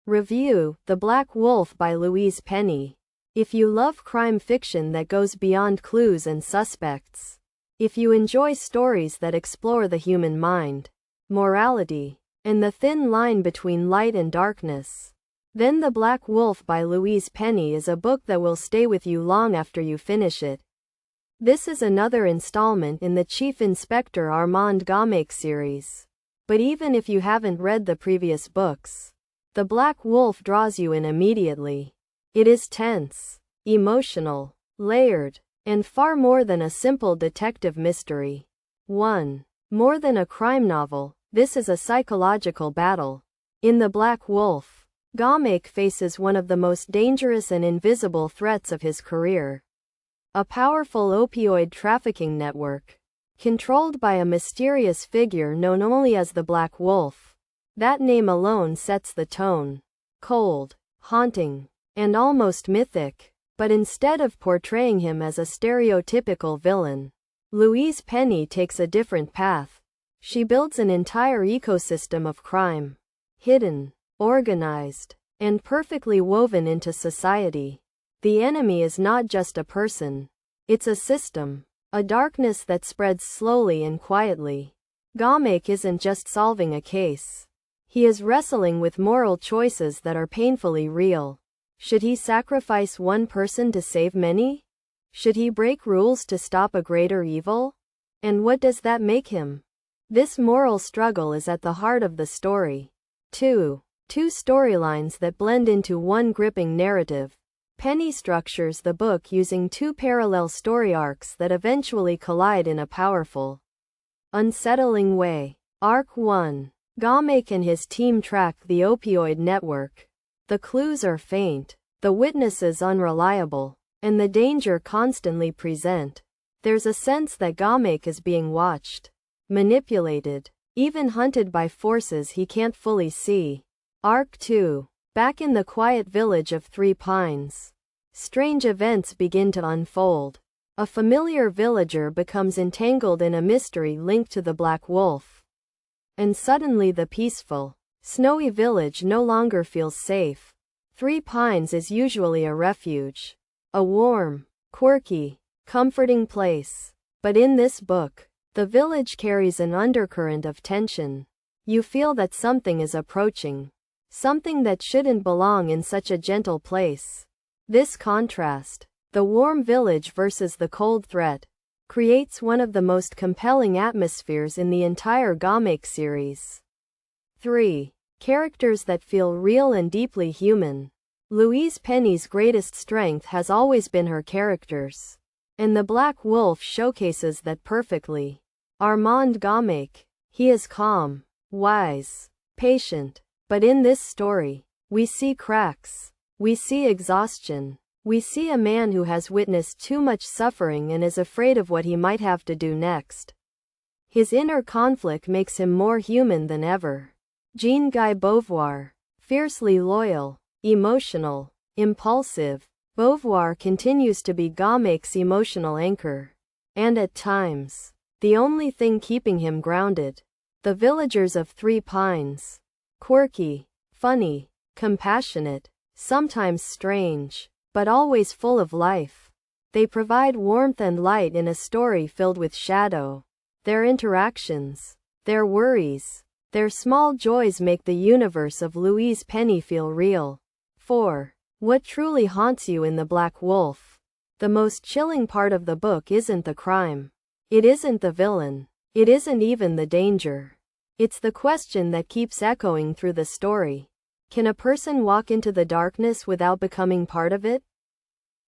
Review: The Black Wolf by Louise Penny. If you love crime fiction that goes beyond clues and suspects, if you enjoy stories that explore the human mind, morality, and the thin line between light and darkness, then The Black Wolf by Louise Penny is a book that will stay with you long after you finish it. This is another installment in the Chief Inspector Armand Gaumek series. But even if you haven't read the previous books, The Black Wolf draws you in immediately. It is tense, emotional, layered, and far more than a simple detective mystery. 1. More than a crime novel, this is a psychological battle. In The Black Wolf, Gaumek faces one of the most dangerous and invisible threats of his career. A powerful opioid trafficking network, controlled by a mysterious figure known only as the Black Wolf. That name alone sets the tone. Cold, haunting, and almost mythic. But instead of portraying him as a stereotypical villain, Louise Penny takes a different path. She builds an entire ecosystem of crime, hidden, organized, and perfectly woven into society. The enemy is not just a person, it's a system, a darkness that spreads slowly and quietly. Gaumek isn't just solving a case. He is wrestling with moral choices that are painfully real. Should he sacrifice one person to save many? Should he break rules to stop a greater evil? And what does that make him? This moral struggle is at the heart of the story. Two storylines that blend into one gripping narrative. Penny structures the book using two parallel story arcs that eventually collide in a powerful, unsettling way. Arc 1. Gaumek and his team track the opioid network. The clues are faint, the witnesses unreliable, and the danger constantly present. There's a sense that Gaumek is being watched, manipulated, even hunted by forces he can't fully see. Arc 2. Back in the quiet village of Three Pines, strange events begin to unfold. A familiar villager becomes entangled in a mystery linked to the Black Wolf. And suddenly the peaceful, snowy village no longer feels safe. Three Pines is usually a refuge, a warm, quirky, comforting place. But in this book, the village carries an undercurrent of tension. You feel that something is approaching. Something that shouldn't belong in such a gentle place. This contrast, the warm village versus the cold threat, creates one of the most compelling atmospheres in the entire Gaumek series. 3. Characters that feel real and deeply human. Louise Penny's greatest strength has always been her characters, and The Black Wolf showcases that perfectly. Armand Gaumek, he is calm, wise, patient. But in this story, we see cracks. We see exhaustion. We see a man who has witnessed too much suffering and is afraid of what he might have to do next. His inner conflict makes him more human than ever. Jean-Guy Beauvoir, fiercely loyal, emotional, impulsive, Beauvoir continues to be Gaumek's emotional anchor. And at times, the only thing keeping him grounded. The villagers of Three Pines. Quirky, funny, compassionate, sometimes strange, but always full of life. They provide warmth and light in a story filled with shadow. Their interactions, their worries, their small joys make the universe of Louise Penny feel real. 4. What truly haunts you in The Black Wolf? The most chilling part of the book isn't the crime. It isn't the villain. It isn't even the danger. It's the question that keeps echoing through the story. Can a person walk into the darkness without becoming part of it?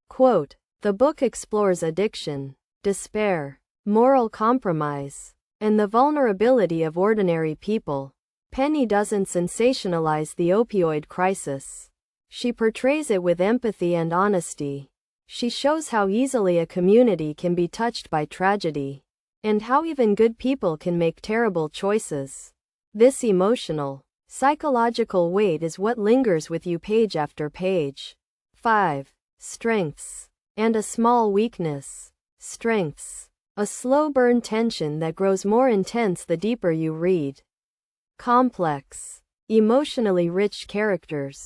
Quote, the book explores addiction, despair, moral compromise, and the vulnerability of ordinary people. Penny doesn't sensationalize the opioid crisis. She portrays it with empathy and honesty. She shows how easily a community can be touched by tragedy, and how even good people can make terrible choices. This emotional, psychological weight is what lingers with you page after page. 5. Strengths. And a small weakness. Strengths. A slow burn tension that grows more intense the deeper you read. Complex, emotionally rich characters.